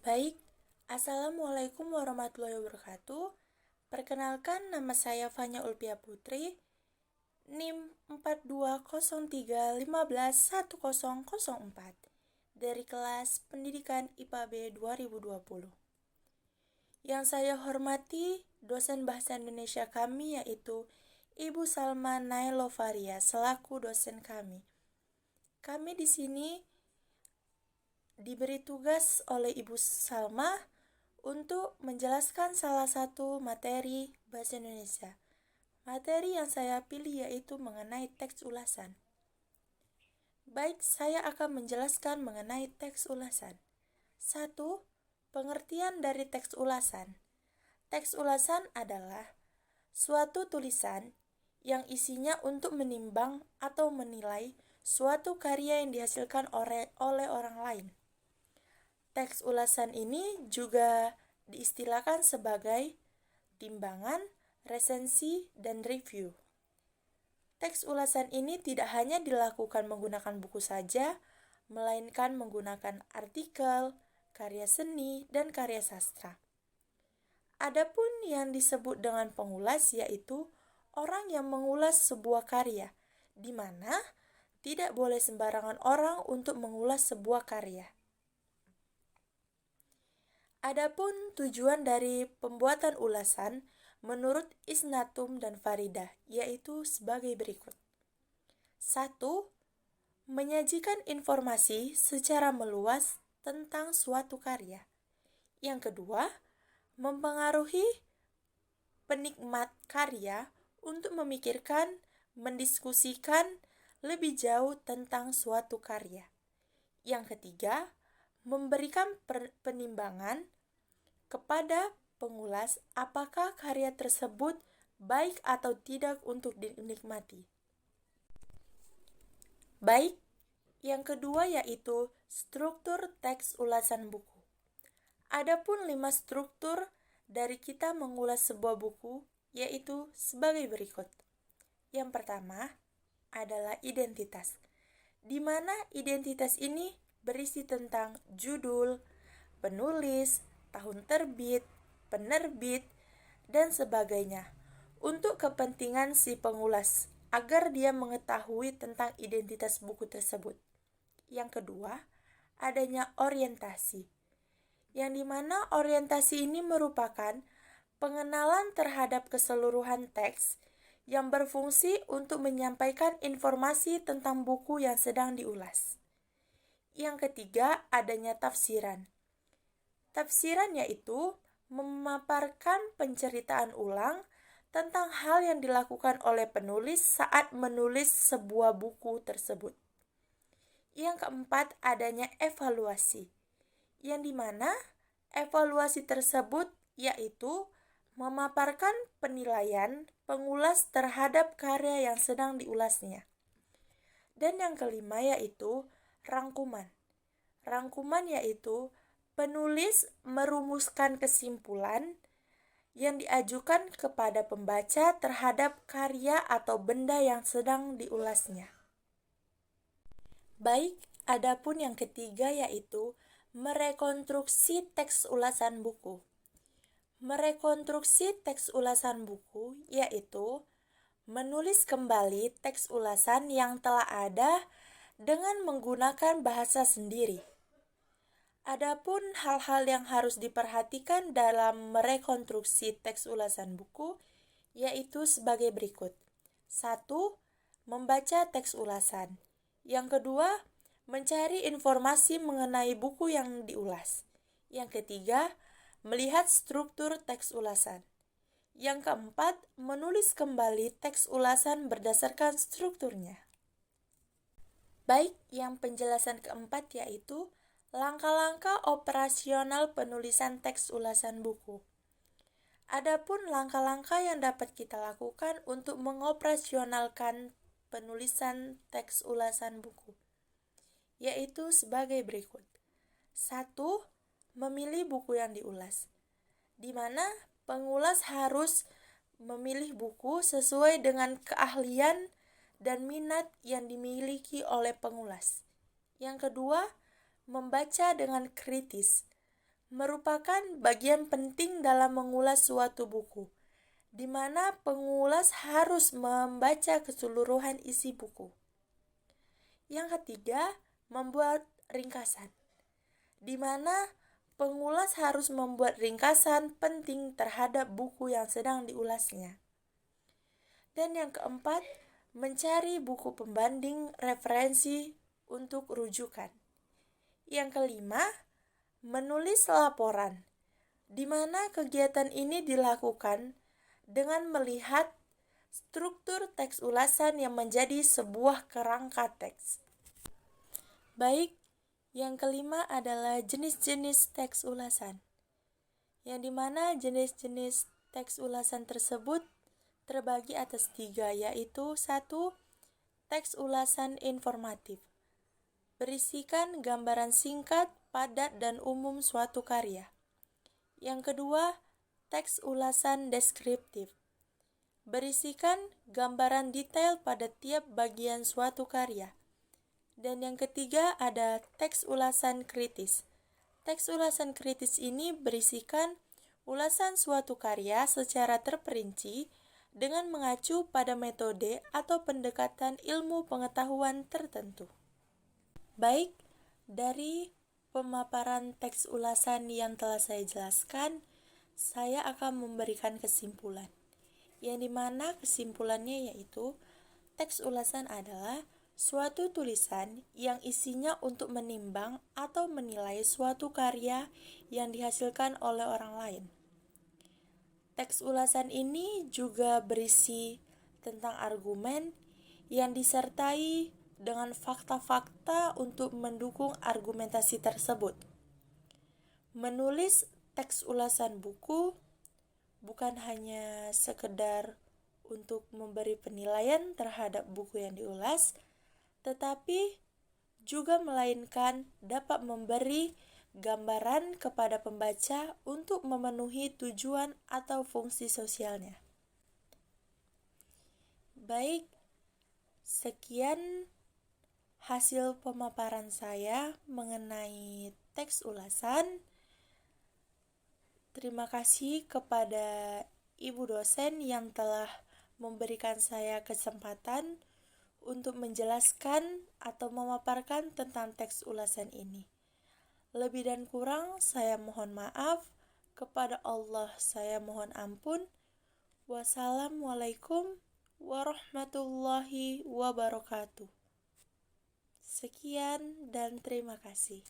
Baik, Assalamualaikum warahmatullahi wabarakatuh. Perkenalkan, nama saya Fanya Ulpia Putri, NIM 4203151104 dari kelas Pendidikan IPA B 2020. Yang saya hormati dosen Bahasa Indonesia kami yaitu Ibu Salma Nailovaria selaku dosen kami. Kami di sini diberi tugas oleh Ibu Salma untuk menjelaskan salah satu materi Bahasa Indonesia. Materi yang saya pilih yaitu mengenai teks ulasan. Baik, saya akan menjelaskan mengenai teks ulasan. 1. Pengertian dari teks ulasan. Teks ulasan adalah suatu tulisan yang isinya untuk menimbang atau menilai suatu karya yang dihasilkan oleh orang lain. Teks ulasan ini juga diistilahkan sebagai timbangan, resensi, dan review. Teks ulasan ini tidak hanya dilakukan menggunakan buku saja, melainkan menggunakan artikel, karya seni, dan karya sastra. Adapun yang disebut dengan pengulas yaitu orang yang mengulas sebuah karya, di mana tidak boleh sembarangan orang untuk mengulas sebuah karya. Adapun tujuan dari pembuatan ulasan menurut Isnatum dan Faridah yaitu sebagai berikut. 1. Menyajikan informasi secara meluas tentang suatu karya. Yang kedua, mempengaruhi penikmat karya untuk memikirkan, mendiskusikan lebih jauh tentang suatu karya. Yang ketiga, memberikan penimbangan kepada pengulas apakah karya tersebut baik atau tidak untuk dinikmati. Baik, yang kedua yaitu struktur teks ulasan buku. Adapun 5 struktur dari kita mengulas sebuah buku yaitu sebagai berikut. Yang pertama adalah identitas, di mana identitas ini berisi tentang judul, penulis, tahun terbit, penerbit, dan sebagainya untuk kepentingan si pengulas agar dia mengetahui tentang identitas buku tersebut. Yang kedua, adanya orientasi, yang dimana orientasi ini merupakan pengenalan terhadap keseluruhan teks yang berfungsi untuk menyampaikan informasi tentang buku yang sedang diulas. Yang ketiga, adanya tafsiran. Tafsiran yaitu memaparkan penceritaan ulang tentang hal yang dilakukan oleh penulis saat menulis sebuah buku tersebut. Yang keempat, adanya evaluasi, yang dimana evaluasi tersebut yaitu memaparkan penilaian pengulas terhadap karya yang sedang diulasnya. Dan yang kelima yaitu rangkuman. Rangkuman yaitu penulis merumuskan kesimpulan yang diajukan kepada pembaca terhadap karya atau benda yang sedang diulasnya. Baik, adapun yang ketiga yaitu merekonstruksi teks ulasan buku. Merekonstruksi teks ulasan buku yaitu menulis kembali teks ulasan yang telah ada dengan menggunakan bahasa sendiri. Adapun hal-hal yang harus diperhatikan dalam merekonstruksi teks ulasan buku yaitu sebagai berikut. 1. Membaca teks ulasan. Yang kedua, mencari informasi mengenai buku yang diulas. Yang ketiga, melihat struktur teks ulasan. Yang keempat, menulis kembali teks ulasan berdasarkan strukturnya. Baik, yang penjelasan keempat yaitu langkah-langkah operasional penulisan teks ulasan buku. Adapun langkah-langkah yang dapat kita lakukan untuk mengoperasionalkan penulisan teks ulasan buku, yaitu sebagai berikut. 1. Memilih buku yang diulas, di mana pengulas harus memilih buku sesuai dengan keahlian dan minat yang dimiliki oleh pengulas. Yang kedua, membaca dengan kritis. merupakan bagian penting dalam mengulas suatu buku, di mana pengulas harus membaca keseluruhan isi buku. Yang ketiga, membuat ringkasan, di mana pengulas harus membuat ringkasan penting terhadap buku yang sedang diulasnya. Dan yang keempat, mencari buku pembanding referensi untuk rujukan. Yang kelima, menulis laporan, di mana kegiatan ini dilakukan dengan melihat struktur teks ulasan yang menjadi sebuah kerangka teks. Baik, yang kelima adalah jenis-jenis teks ulasan, yang dimana jenis-jenis teks ulasan tersebut terbagi atas 3, yaitu 1. Teks ulasan informatif, berisikan gambaran singkat, padat, dan umum suatu karya. Yang kedua, teks ulasan deskriptif, berisikan gambaran detail pada tiap bagian suatu karya. Dan yang ketiga ada teks ulasan kritis. Teks ulasan kritis ini berisikan ulasan suatu karya secara terperinci dengan mengacu pada metode atau pendekatan ilmu pengetahuan tertentu. Baik, dari pemaparan teks ulasan yang telah saya jelaskan, saya akan memberikan kesimpulan, yang dimana kesimpulannya yaitu teks ulasan adalah suatu tulisan yang isinya untuk menimbang atau menilai suatu karya yang dihasilkan oleh orang lain. Teks ulasan ini juga berisi tentang argumen yang disertai dengan fakta-fakta untuk mendukung argumentasi tersebut. Menulis teks ulasan buku bukan hanya sekedar untuk memberi penilaian terhadap buku yang diulas, tetapi juga melainkan dapat memberi gambaran kepada pembaca untuk memenuhi tujuan atau fungsi sosialnya. Baik, sekian hasil pemaparan saya mengenai teks ulasan. Terima kasih kepada Ibu dosen yang telah memberikan saya kesempatan untuk menjelaskan atau memaparkan tentang teks ulasan ini. Lebih dan kurang saya mohon maaf, kepada Allah saya mohon ampun. Wassalamualaikum warahmatullahi wabarakatuh. Sekian dan terima kasih.